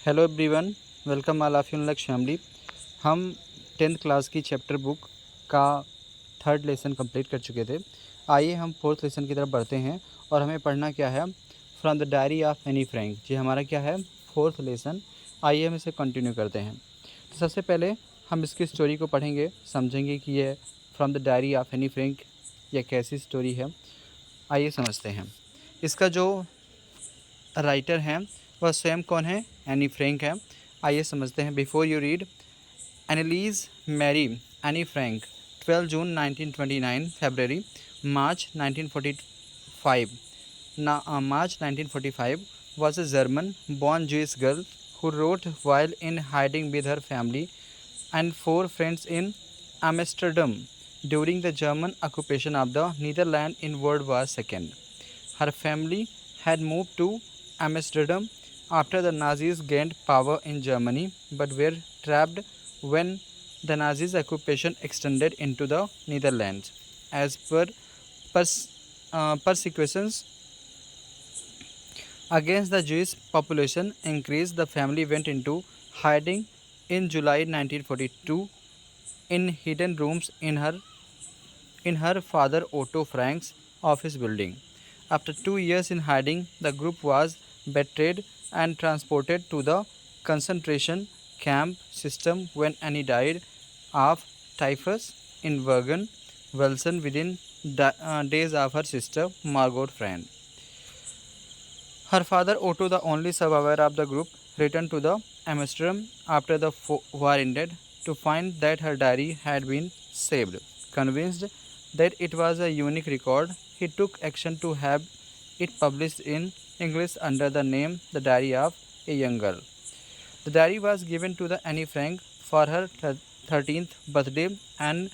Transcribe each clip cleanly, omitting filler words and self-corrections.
Hello everyone, welcome all of you in लक्ष्य family. हम 10th class की chapter book का थर्ड लेसन कंप्लीट कर चुके थे। आइए हम फोर्थ लेसन की तरफ बढ़ते हैं और हमें पढ़ना क्या है, from the diary of Anne Frank. जी हमारा क्या है, फोर्थ लेसन। आइए हम इसे कंटिन्यू करते हैं। तो सबसे पहले हम इसकी स्टोरी को पढ़ेंगे, समझेंगे कि यह from the diary of Anne Frank यह कैसी स्टोरी है। आइए समझते हैं। इसका जो राइटर हैं वह स्वयं कौन है, एनी फ्रैंक है। आइए समझते हैं। Before you read, Annelies Marie Anne Frank 12 June 1929 February March 1945 March 1945 was a German born Jewish girl who wrote while in hiding with her family and four friends in Amsterdam during the German occupation of the Netherlands in World War II. Her family had moved to Amsterdam after the Nazis gained power in Germany, but were trapped when the Nazis' occupation extended into the Netherlands. As persecutions against the Jewish population increased, the family went into hiding in July 1942 in hidden rooms in her father Otto Frank's office building. After 2 years in hiding, the group was betrayed and transported to the concentration camp system when Annie died of typhus in Bergen, Belsen within days of her sister Margot Friend. Her father Otto, the only survivor of the group, returned to the Amsterdam after the war ended to find that her diary had been saved. Convinced that it was a unique record, he took action to have it published in English under the name The Diary of a Young Girl. The diary was given to the Annie Frank for her 13th birthday and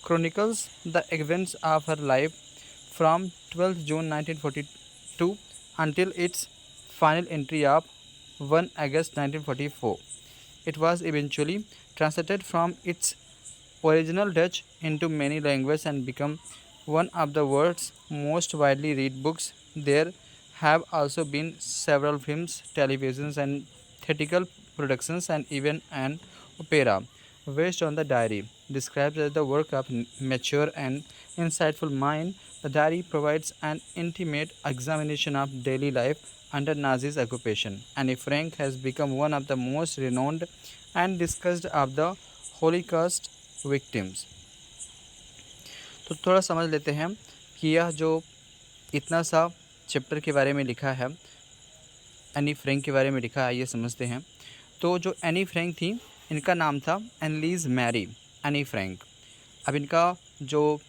chronicles the events of her life from 12th June 1942 until its final entry of 1 August 1944. It was eventually translated from its original Dutch into many languages and become one of the world's most widely read books. There have also been several films, televisions, and theatrical productions, and even an opera based on the diary. Described as the work of mature and insightful mind, the diary provides an intimate examination of daily life under Nazi's occupation. Anne Frank has become one of the most renowned and discussed of the Holocaust victims. तो थोड़ा समझ लेते हैं कि यह जो इतना सा चैप्टर के बारे में लिखा है, एनी फ्रैंक के बारे में लिखा है, ये समझते हैं। तो जो एनी फ्रैंक थी, इनका नाम था एनलीज मैरी एनी फ्रैंक। अब इनका जो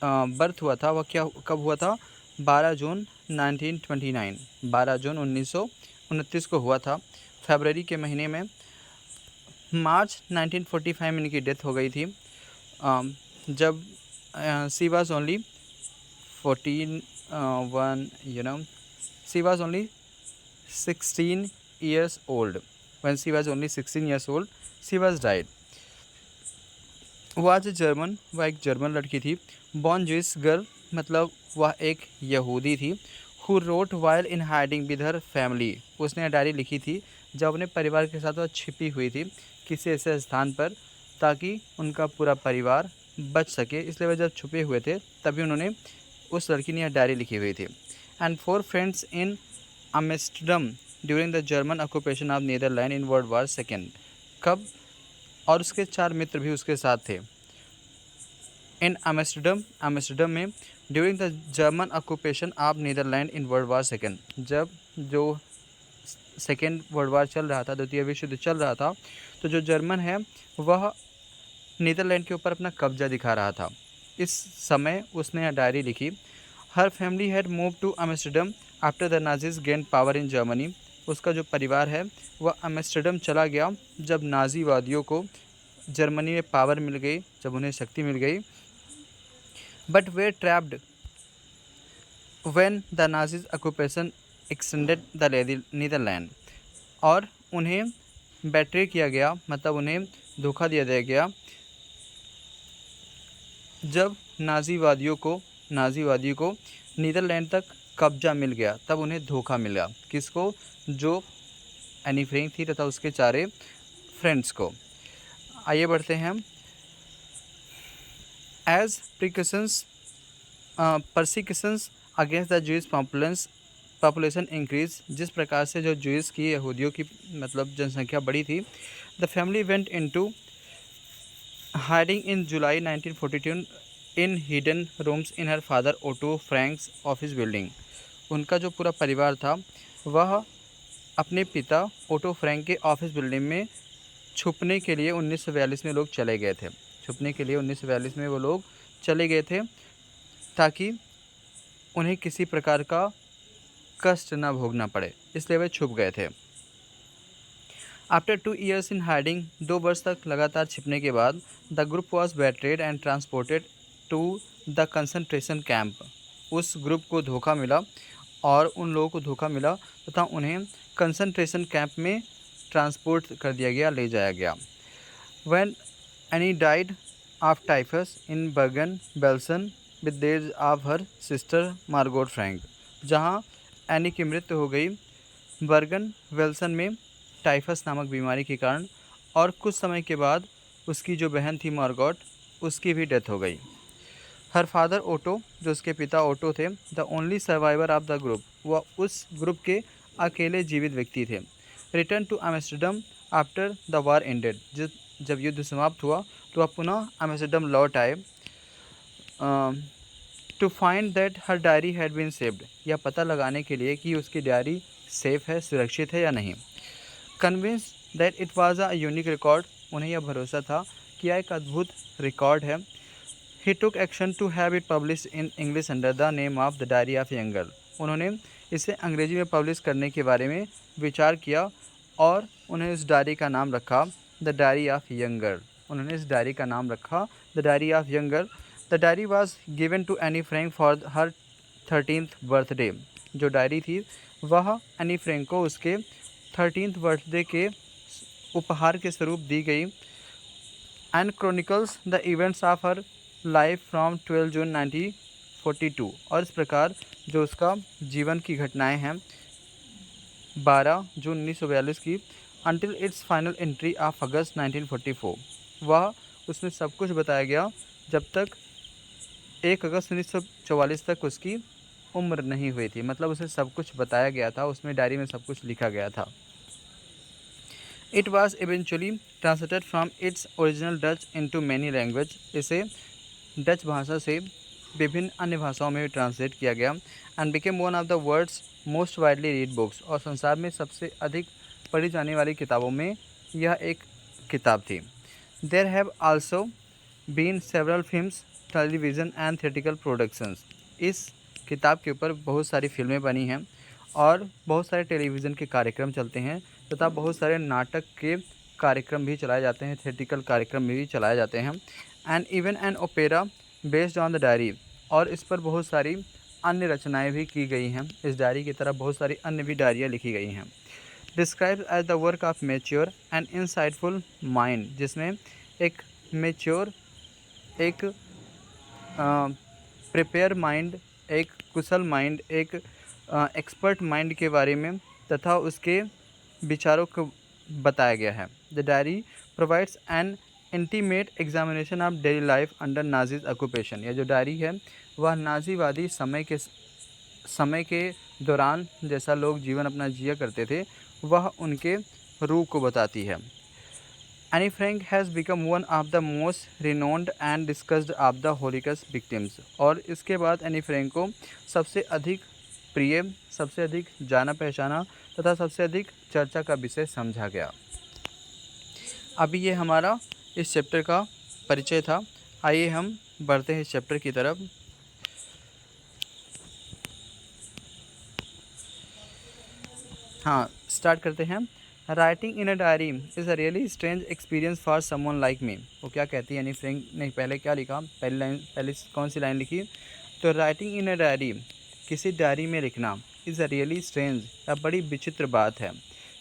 बर्थ हुआ था वह क्या कब हुआ था, 12 जून 1929, 12 जून 1929 को हुआ था, फरवरी के महीने में। मार्च 1945 में इनकी डेथ हो गई थी, जब she was only 16 years old. When she was only 16 years old, she was died. was a German, वह एक जर्मन लड़की थी। बॉर्न जूइश गर्ल, मतलब वह एक यहूदी थी। Who wrote while in hiding with her family, उसने डायरी लिखी थी जब अपने परिवार के साथ वह छिपी हुई थी किसी ऐसे स्थान पर ताकि उनका पूरा परिवार बच सके, इसलिए वह जब छुपे हुए थे तभी उन्होंने, उस लड़की ने यह डायरी लिखी हुई थी। And 4 friends in Amsterdam during the German occupation of Netherland in world war second, कब, और उसके 4 मित्र भी उसके साथ थे। इन एम्स्टर्डम में during the German occupation of Netherland in world war second, जब जो सेकेंड वर्ल्ड वार चल रहा था, द्वितीय विश्व युद्ध चल रहा था, तो जो जर्मन है वह नीदरलैंड के ऊपर अपना कब्जा दिखा रहा था। इस समय उसने यह डायरी लिखी। Her family had move to Amsterdam after the Nazis gain power in Germany, उसका जो परिवार है वह एम्स्टर्डम चला गया जब नाजीवादियों को जर्मनी में पावर मिल गई, जब उन्हें शक्ति मिल गई। But they trapped when the Nazis occupation extended the Netherland, और उन्हें बेट्रे किया गया, मतलब उन्हें धोखा दिया गया जब नाजीवादियों को नीदरलैंड तक कब्जा मिल गया, तब उन्हें धोखा मिला। किसको, जो एनी फ्रैंक थी तथा उसके 4 फ्रेंड्स को। आइए बढ़ते हैं। As precautions persecutions against the Jewish population increase, जिस प्रकार से जो जूइश की यहूदियों की मतलब जनसंख्या बढ़ी थी, the family went into hiding in July 1942 in hidden rooms in her father Otto Frank's office building. उनका जो पूरा परिवार था वह अपने पिता ओटो फ्रैंक के ऑफिस बिल्डिंग में छुपने के लिए 1942 में लोग चले गए थे। छुपने के लिए 1942 में वो लोग चले गए थे ताकि उन्हें किसी प्रकार का कष्ट न भोगना पड़े, इसलिए वे छुप गए थे। आफ्टर 2 years इन हाइडिंग, 2 वर्ष तक लगातार छिपने के बाद, the group was betrayed and transported to the concentration camp. उस ग्रुप को धोखा मिला और उन लोगों को धोखा मिला तथा उन्हें कंसंट्रेशन कैंप में ट्रांसपोर्ट कर दिया गया, ले जाया गया। When Annie died of typhus in Bergen Belsen with days of her sister Margot Frank, जहाँ एनी की मृत्यु हो गई बर्गन वेल्सन में टाइफस नामक बीमारी के कारण, और कुछ समय के बाद उसकी जो बहन थी मार्गोट, उसकी भी डेथ हो गई। हर फादर ओटो, जो उसके पिता ओटो थे, the only survivor of the group, वह उस ग्रुप के अकेले जीवित व्यक्ति थे। Return to Amsterdam after the war ended, जब युद्ध समाप्त हुआ तो वह पुनः एम्स्टर्डम लौट आए to find that her diary had been saved, यह पता लगाने के लिए कि उसकी डायरी सेफ है, सुरक्षित है या नहीं। Convince that it was a unique record, उन्हें यह भरोसा था कि यह एक अद्भुत रिकॉर्ड है। He took action to have it publish in English under the name of the diary of young girl, उन्होंने इसे अंग्रेजी में पब्लिश करने के बारे में विचार किया और उन्हें इस डायरी का नाम रखा the diary of young girl. उन्होंने इस डायरी का नाम रखा the diary of young girl. The diary was given to Anne Frank for her 13th birthday, जो डायरी थी वह एनी फ्रैंक को उसके 13th बर्थडे के उपहार के स्वरूप दी गई। And chronicles the events of her life from 12 जून 1942, और इस प्रकार जो उसका जीवन की घटनाएं हैं 12 जून 1942 की, until it's final entry of अगस्त 1944, वह उसमें सब कुछ बताया गया जब तक 1 अगस्त 1944 तक उसकी उम्र नहीं हुई थी। मतलब उसे सब कुछ बताया गया था, उसमें डायरी में सब कुछ लिखा गया था। It was eventually translated from its original Dutch into many language, इसे डच भाषा से विभिन्न अन्य भाषाओं में भी ट्रांसलेट किया गया। And became one of the world's most widely read books, और संसार में सबसे अधिक पढ़ी जाने वाली किताबों में यह एक किताब थी। There have also been several films, television and theatrical productions, इस किताब के ऊपर बहुत सारी फिल्में बनी हैं और बहुत सारे टेलीविज़न के कार्यक्रम चलते हैं तथा बहुत सारे नाटक के कार्यक्रम भी चलाए जाते हैं, थिएट्रिकल कार्यक्रम भी चलाए जाते हैं। And even an opera based on the diary, और इस पर बहुत सारी अन्य रचनाएं भी की गई हैं। इस डायरी की तरह बहुत सारी अन्य भी डायरियाँ लिखी गई हैं। Describe as the work of mature and insightful mind, जिसमें एक मेच्योर, एक प्रिपेयर माइंड, एक कुशल माइंड, एक एक्सपर्ट माइंड के बारे में तथा उसके विचारों को बताया गया है। The diary provides N intimate examination of daily life under Nazis occupation, यह जो डायरी है वह नाजीवादी समय के दौरान जैसा लोग जीवन अपना जिया करते थे वह उनके रूप को बताती है। Anne Frank has become one of the most renowned and discussed of the Holocaust victims, और इसके बाद एनी फ्रैंक को सबसे अधिक प्रिय, सबसे अधिक जाना पहचाना तथा सबसे अधिक चर्चा का विषय समझा गया। अभी ये हमारा इस चैप्टर का परिचय था। आइए हम बढ़ते हैं इस चैप्टर की तरफ। हाँ, स्टार्ट करते हैं। Writing in a diary is a really strange experience for someone like me. वो क्या कहती है एनी फ्रैंक ने? पहले क्या लिखा, पहले कौन सी लाइन लिखी? तो राइटिंग इन अ डायरी, किसी डायरी में लिखना, इज़ अ रियली स्ट्रेंज, यह बड़ी विचित्र बात है,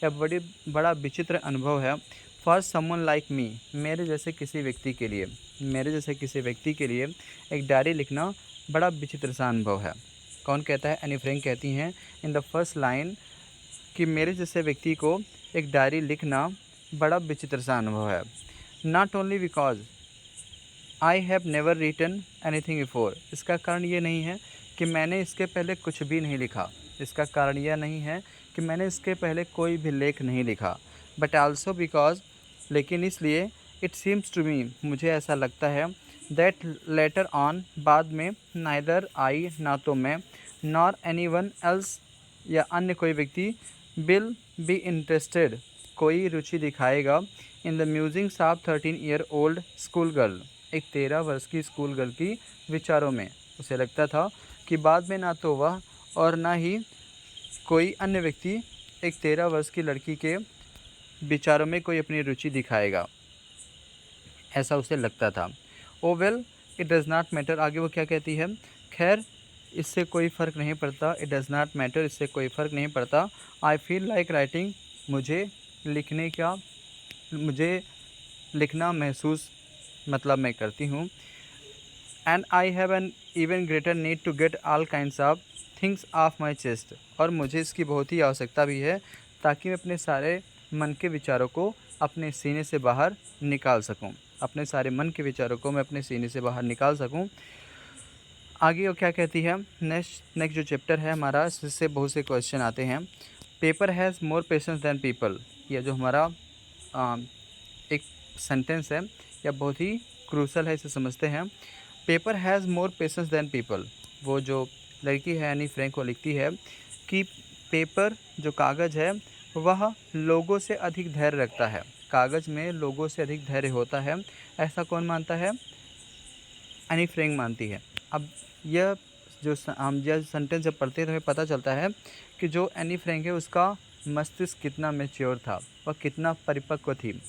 यह बड़ा विचित्र अनुभव है। फॉर समवन लाइक मी, मेरे जैसे किसी व्यक्ति के लिए, मेरे जैसे किसी व्यक्ति के लिए एक डायरी लिखना बड़ा विचित्र सा अनुभव है। कौन कहता है? एनी फ्रैंक कहती हैं इन द फर्स्ट लाइन कि मेरे जैसे व्यक्ति को एक डायरी लिखना बड़ा विचित्र सा अनुभव है। Not only because I have never written anything before, इसका कारण ये नहीं है कि मैंने इसके पहले कुछ भी नहीं लिखा, इसका कारण यह नहीं है कि मैंने इसके पहले कोई भी लेख नहीं लिखा, बट आल्सो बिकॉज, लेकिन इसलिए, इट सीम्स टू मी, मुझे ऐसा लगता है, दैट लेटर ऑन, बाद में, नाइदर आई, ना तो मैं, नॉर एनी वन एल्स, या अन्य कोई व्यक्ति, विल बी इंटरेस्टेड, कोई रुचि दिखाएगा, in the musings of 13 year old school girl, एक 13 वर्ष की स्कूल गर्ल की विचारों में। उसे लगता था कि बाद में ना तो वह और ना ही कोई अन्य व्यक्ति एक 13 वर्ष की लड़की के विचारों में कोई अपनी रुचि दिखाएगा, ऐसा उसे लगता था। Oh well, it does not matter, आगे वो क्या कहती है, खैर इससे कोई फ़र्क नहीं पड़ता, इट डज़ नॉट मैटर, इससे कोई फ़र्क नहीं पड़ता, आई फील लाइक राइटिंग, मुझे लिखना महसूस, मतलब मैं करती हूँ, and I have an even greater need to get all kinds of things off my chest, और मुझे इसकी बहुत ही आवश्यकता भी है ताकि मैं अपने सारे मन के विचारों को अपने सीने से बाहर निकाल सकूं, अपने सारे मन के विचारों को मैं अपने सीने से बाहर निकाल सकूं। आगे वो क्या कहती है, नेक्स्ट जो चैप्टर है हमारा, इससे बहुत से क्वेश्चन आते हैं। Paper has more patience than people, यह जो हमारा एक सेंटेंस है यह बहुत ही क्रूशल है, इसे समझते हैं। Paper has more patience than people, वो जो लड़की है एनी फ्रैंक को लिखती है कि पेपर, जो कागज़ है, वह लोगों से अधिक धैर्य रखता है, कागज़ में लोगों से अधिक धैर्य होता है, ऐसा कौन मानता है, एनी फ्रैंक मानती है। अब यह जो हम यह सेंटेंस जब पढ़ते हैं तो हमें पता चलता है कि जो एनी फ्रैंक है उसका मस्तिष्क कितना मैच्योर था, वह कितना परिपक्व थी।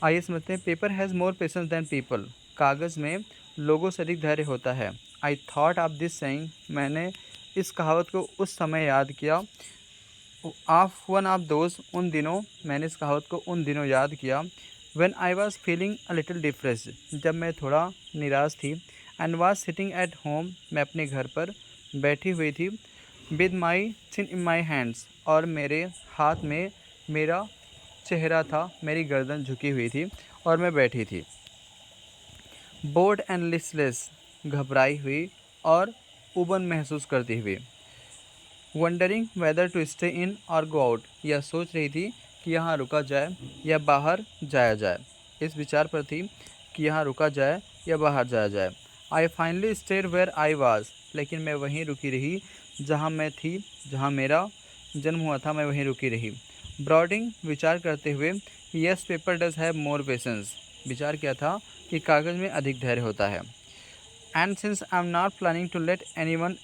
आइए समझते हैं, paper has more patience than people, कागज़ में लोगों से अधिक धैर्य होता है। I thought of this saying, मैंने इस कहावत को उस समय याद किया, ऑफ वन ऑफ दोज, उन दिनों, मैंने इस कहावत को उन दिनों याद किया, when I was feeling a little depressed, जब मैं थोड़ा निराश थी, and was sitting at home, मैं अपने घर पर बैठी हुई थी, with my chin in my hands, और मेरे हाथ में मेरा चेहरा था, मेरी गर्दन झुकी हुई थी और मैं बैठी थी, बोर्ड एंड लिस्टलेस, घबराई हुई और उबन महसूस करती हुई, wondering whether to stay in or go out, यह सोच रही थी कि यहाँ रुका जाए या बाहर जाया जाए, इस विचार पर थी कि यहाँ रुका जाए या बाहर जाया जाए। I finally stayed where I was, लेकिन मैं वहीं रुकी रही जहाँ मैं थी, जहाँ मेरा जन्म हुआ था, मैं वहीं रुकी रही। ब्रॉडिंग, विचार करते हुए, yes paper does have more patience, विचार किया था कि कागज़ में अधिक धैर्य होता है। And since I am not planning to let anyone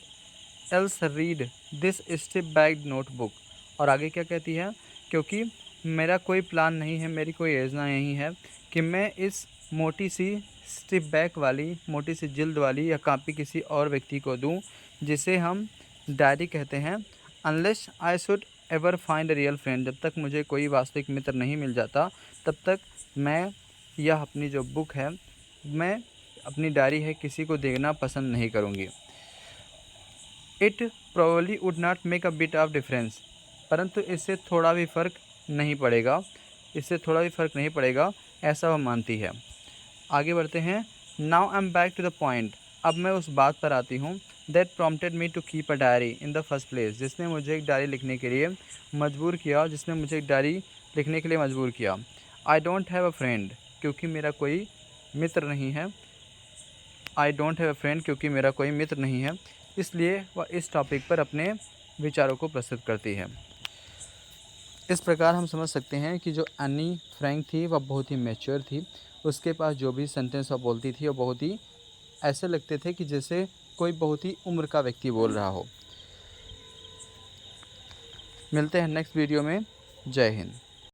else read this stiff backed notebook, और आगे क्या कहती है, क्योंकि मेरा कोई प्लान नहीं है, मेरी कोई योजना नहीं है कि मैं इस मोटी सी स्टिप बैक वाली, मोटी सी जिल्द वाली या कापी किसी और व्यक्ति को दूं जिसे हम डायरी कहते हैं, unless I should ever find a real friend, जब तक मुझे कोई वास्तविक मित्र नहीं मिल जाता तब तक मैं यह अपनी जो बुक है, मैं अपनी डायरी है, किसी को देखना पसंद नहीं करूँगी। It probably would not make a bit of difference, परंतु इससे थोड़ा भी फ़र्क नहीं पड़ेगा, ऐसा वह मानती है। आगे बढ़ते हैं। Now I am back to the point, अब मैं उस बात पर आती हूँ, that prompted me to keep a diary in the first place, जिसने मुझे एक डायरी लिखने के लिए मजबूर किया, I don't have a friend, क्योंकि मेरा कोई मित्र नहीं है, इसलिए वह इस टॉपिक पर अपने विचारों को प्रस्तुत करती है। इस प्रकार हम समझ सकते हैं कि जो एनी फ्रैंक थी वह बहुत ही मैच्योर थी, उसके पास जो भी सेंटेंस वह बोलती थी वो बहुत ही ऐसे लगते थे कि जैसे कोई बहुत ही उम्र का व्यक्ति बोल रहा हो। मिलते हैं नेक्स्ट वीडियो में। जय हिंद।